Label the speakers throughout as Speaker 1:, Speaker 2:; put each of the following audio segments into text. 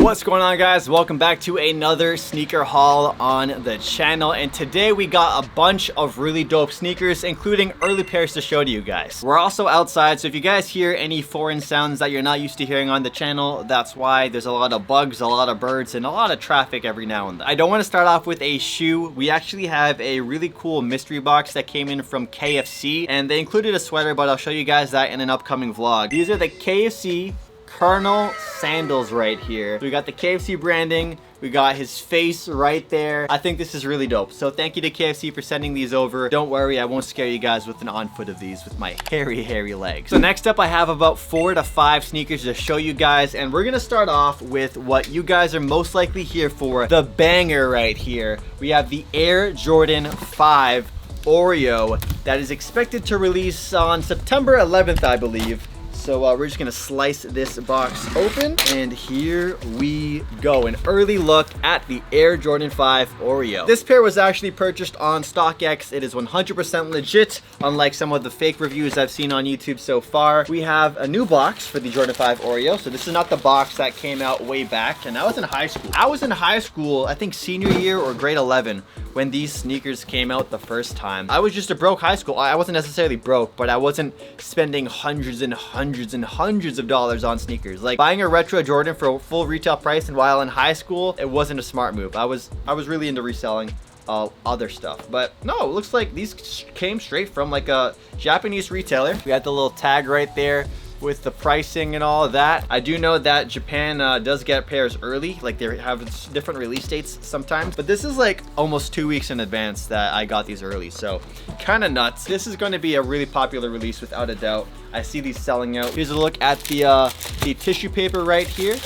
Speaker 1: What's going on, guys? Welcome back to another sneaker haul on the channel, and today we got a bunch of really dope sneakers, including early pairs to show to you guys. We're also outside, so if you guys hear any foreign sounds that you're not used to hearing on the channel, that's why. There's a lot of bugs, a lot of birds, and a lot of traffic every now and then. I don't want to start off with a shoe. We actually have a really cool mystery box that came in from KFC, and they included a sweater, but I'll show you guys that in an upcoming vlog. These are the KFC Colonel sandals right here. So we got the KFC branding, we got his face right there. I think this is really dope. So thank you to KFC for sending these over. Don't worry, I won't scare you guys with an on foot of these with my hairy legs. So next up, I have about 4 to 5 sneakers to show you guys, and we're gonna start off with what you guys are most likely here for, the banger right here. We have the Air Jordan 5 Oreo that is expected to release on September 11th, I believe. So we're just gonna slice this box open, and here we go. An early look at the Air Jordan 5 Oreo. This pair was actually purchased on StockX. It is 100% legit, unlike some of the fake reviews I've seen on YouTube so far. We have a new box for the Jordan 5 Oreo. So this is not the box that came out way back, and I was in high school. I think senior year or grade 11, when these sneakers came out the first time. I was just a broke high school. I wasn't necessarily broke, but I wasn't spending hundreds of dollars on sneakers. Like buying a retro Jordan for full retail price, and while in high school, it wasn't a smart move. I was really into reselling other stuff. But no, it looks like these came straight from like a Japanese retailer. We got the little tag right there with the pricing and all of that. I do know that Japan does get pairs early, like they have different release dates sometimes, but this is like almost 2 weeks in advance that I got these early, so kind of nuts. This is going to be a really popular release without a doubt. I see these selling out. Here's a look at the tissue paper right here.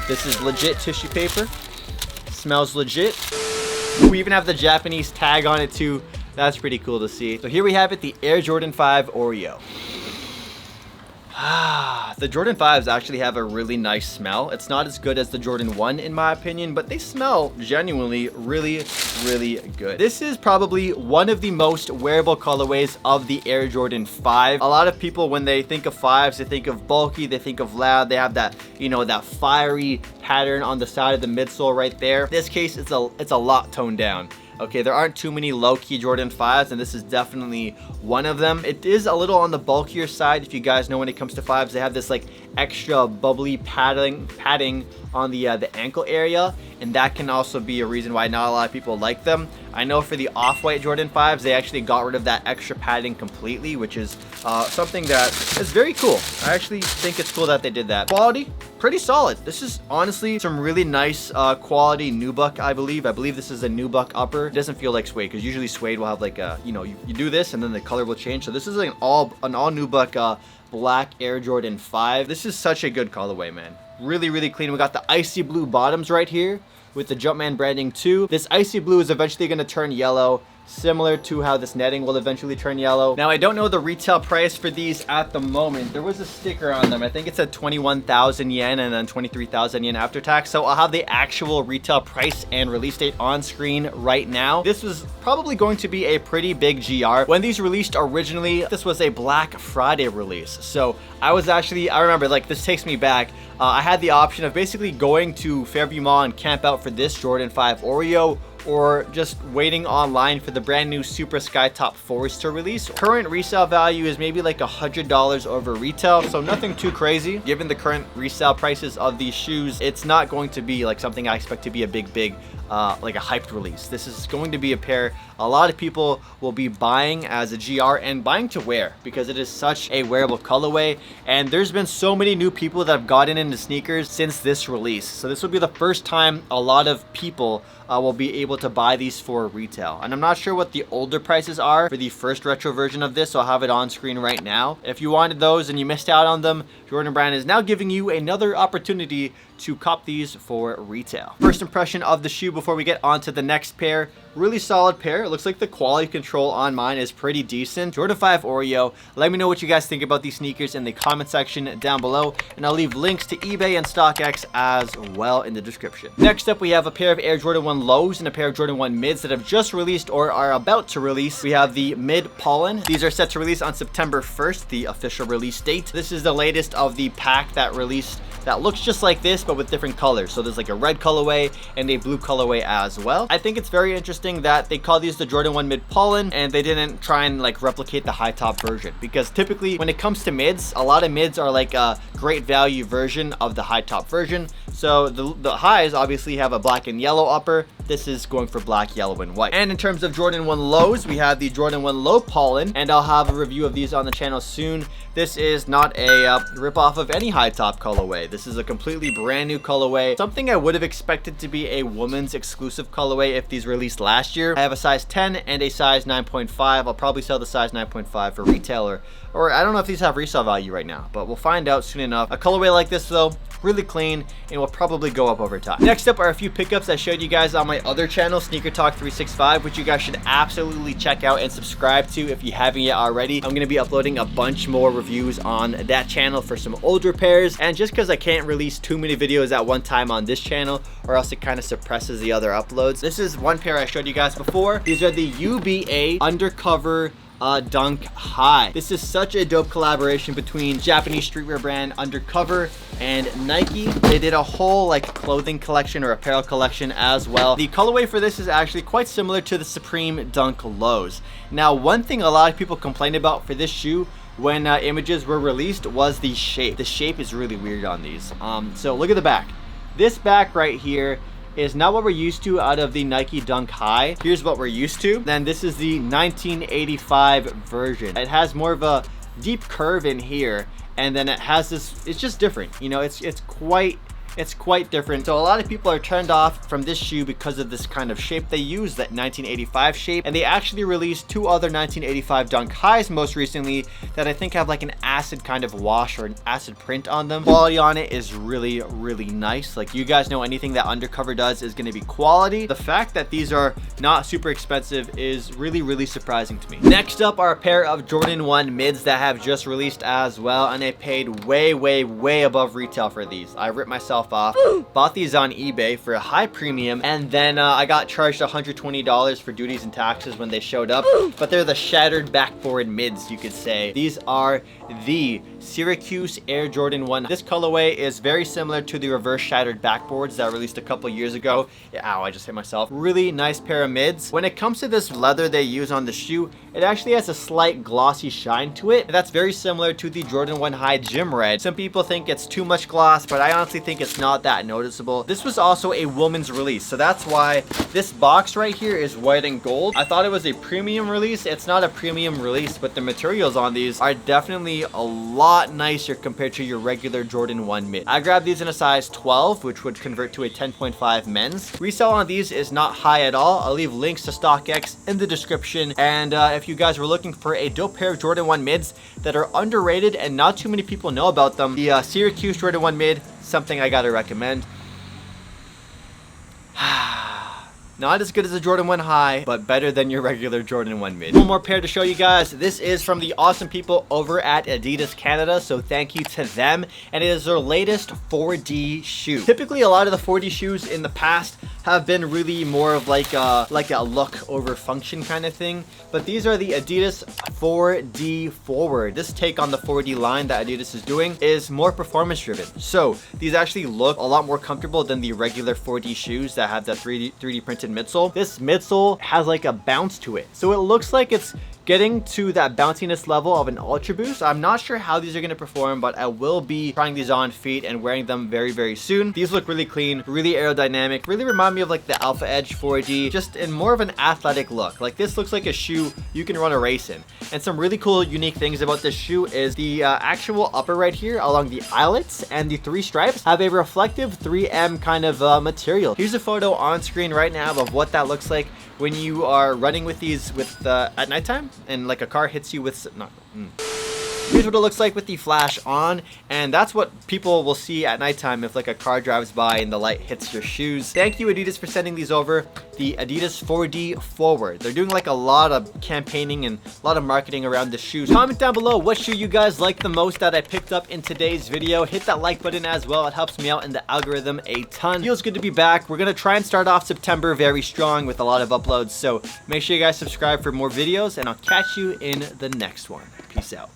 Speaker 1: This is legit tissue paper. Smells legit. We even have the Japanese tag on it too. That's pretty cool to see. So here we have it, the Air Jordan 5 Oreo. The Jordan 5s actually have a really nice smell. It's not as good as the Jordan 1 in my opinion, but they smell genuinely really good. This is probably one of the most wearable colorways of the Air Jordan 5. A lot of people, when they think of 5s, they think of bulky, they think of loud. They have that, you know, that fiery pattern on the side of the midsole right there. In this case, it's a lot toned down. Okay, there aren't too many low-key Jordan 5s, and this is definitely one of them. It is a little on the bulkier side. If you guys know, when it comes to 5s, they have this like extra bubbly padding on the ankle area, and that can also be a reason why not a lot of people like them. I know for the off-white Jordan 5s, they actually got rid of that extra padding completely, which is something that is very cool. I actually think it's cool that they did that. Quality, pretty solid. This is honestly some really nice quality nubuck, I believe. I believe this is a nubuck upper. It doesn't feel like suede, because usually suede will have like a, you know, you do this and then the color will change. So this is like an all nubuck black Air Jordan 5. This is such a good colorway, man. Really clean. We got the icy blue bottoms right here with the Jumpman branding too. This icy blue is eventually going to turn yellow, similar to how this netting will eventually turn yellow. Now, I don't know the retail price for these at the moment. There was a sticker on them. I think it said 21,000 yen and then 23,000 yen after tax. So I'll have the actual retail price and release date on screen right now. This was probably going to be a pretty big GR. When these released originally, this was a Black Friday release. So I remember, like, this takes me back. I had the option of basically going to Fairview Mall and camp out for this Jordan 5 Oreo, or just waiting online for the brand new Super Skytop Forester release. Current resale value is maybe like $100 over retail, so nothing too crazy. Given the current resale prices of these shoes, it's not going to be like something I expect to be a big like a hyped release. This is going to be a pair a lot of people will be buying as a GR and buying to wear, because it is such a wearable colorway, and there's been so many new people that have gotten into sneakers since this release. So this will be the first time a lot of people will be able to buy these for retail. And I'm not sure what the older prices are for the first retro version of this, so I'll have it on screen right now. If you wanted those and you missed out on them, Jordan Brand is now giving you another opportunity to cop these for retail. First impression of the shoe before we get on to the next pair. Really solid pair. It looks like the quality control on mine is pretty decent. Jordan 5 Oreo. Let me know what you guys think about these sneakers in the comment section down below, and I'll leave links to eBay and StockX as well in the description. Next up, we have a pair of Air Jordan 1 Lows and a pair of Jordan 1 Mids that have just released or are about to release. We have the Mid Pollen. These are set to release on September 1st, the official release date. This is the latest of the pack that released that looks just like this but with different colors. So there's like a red colorway and a blue colorway as well. I think it's very interesting that they call these the Jordan 1 Mid Pollen and they didn't try and like replicate the high top version, because typically when it comes to mids, a lot of mids are like a great value version of the high top version. So the highs obviously have a black and yellow upper. This is going for black, yellow, and white. And in terms of Jordan 1 lows, we have the Jordan 1 Low Pollen, and I'll have a review of these on the channel soon. This is not a rip-off of any high top colorway. This is a completely brand new colorway. Something I would have expected to be a woman's exclusive colorway if these released last year. I have a size 10 and a size 9.5. I'll probably sell the size 9.5 for retailer, or I don't know if these have resale value right now, but we'll find out soon enough. A colorway like this though, really clean, and will probably go up over time. Next up are a few pickups I showed you guys on my other channel, SneakerTalk 365, which you guys should absolutely check out and subscribe to if you haven't yet already. I'm gonna be uploading a bunch more reviews on that channel for some older pairs, and just because I can't release too many videos at one time on this channel, or else it kind of suppresses the other uploads. This is one pair I showed you guys before. These are the UBA Undercover Dunk High. This is such a dope collaboration between Japanese streetwear brand Undercover and Nike. They did a whole like clothing collection or apparel collection as well. The colorway for this is actually quite similar to the Supreme Dunk Lows. Now, one thing a lot of people complained about for this shoe when images were released was the shape. The shape is really weird on these. So look at the back. This back right here is not what we're used to out of the Nike Dunk High. Here's what we're used to. Then this is the 1985 version. It has more of a deep curve in here, and then it has this, it's just different. You know, it's quite different. So a lot of people are turned off from this shoe because of this kind of shape they use, that 1985 shape. And they actually released two other 1985 Dunk Highs most recently that I think have like an acid kind of wash or an acid print on them. Quality on it is really, really nice. Like, you guys know anything that Undercover does is going to be quality. The fact that these are not super expensive is really, really surprising to me. Next up are a pair of Jordan 1 mids that have just released as well, and I paid way, way, way above retail for these. I ripped myself off. Bought these on eBay for a high premium, and then I got charged $120 for duties and taxes when they showed up. But they're the shattered backboard mids, you could say. These are the Syracuse Air Jordan 1. This colorway is very similar to the reverse shattered backboards that released a couple years ago. Ow, I just hit myself. Really nice pair of mids. When it comes to this leather they use on the shoe, it actually has a slight glossy shine to it. That's very similar to the Jordan 1 High Gym Red. Some people think it's too much gloss, but I honestly think it's not that noticeable. This was also a woman's release, so that's why this box right here is white and gold. I thought it was a premium release. It's not a premium release, but the materials on these are definitely a lot nicer compared to your regular Jordan 1 mid. I grabbed these in a size 12, which would convert to a 10.5 men's. Resale on these is not high at all. I'll leave links to StockX in the description. And if you guys were looking for a dope pair of Jordan 1 mids that are underrated and not too many people know about them, the Syracuse Jordan 1 mid, something I gotta recommend. Not as good as a Jordan 1 High, but better than your regular Jordan 1 mid. One more pair to show you guys. This is from the awesome people over at Adidas Canada, so thank you to them. And it is their latest 4D shoe. Typically, a lot of the 4D shoes in the past have been really more of like a look over function kind of thing. But these are the Adidas 4D Forward. This take on the 4D line that Adidas is doing is more performance driven. So these actually look a lot more comfortable than the regular 4D shoes that have that 3D printed midsole. This midsole has like a bounce to it. So it looks like it's getting to that bounciness level of an Ultra Boost. I'm not sure how these are going to perform, but I will be trying these on feet and wearing them very, very soon. These look really clean, really aerodynamic, really remind me of like the Alpha Edge 4D, just in more of an athletic look. Like, this looks like a shoe you can run a race in. And some really cool, unique things about this shoe is the actual upper right here along the eyelets and the 3 stripes have a reflective 3M kind of material. Here's a photo on screen right now of what that looks like when you are running with these at nighttime and like a car hits you with Here's what it looks like with the flash on, and that's what people will see at nighttime if like a car drives by and the light hits your shoes. Thank you, Adidas, for sending these over. The Adidas 4D Forward. They're doing like a lot of campaigning and a lot of marketing around the shoes. Comment down below what shoe you guys like the most that I picked up in today's video. Hit that like button as well. It helps me out in the algorithm a ton. Feels good to be back. We're gonna try and start off September very strong with a lot of uploads, so make sure you guys subscribe for more videos, and I'll catch you in the next one. Peace out.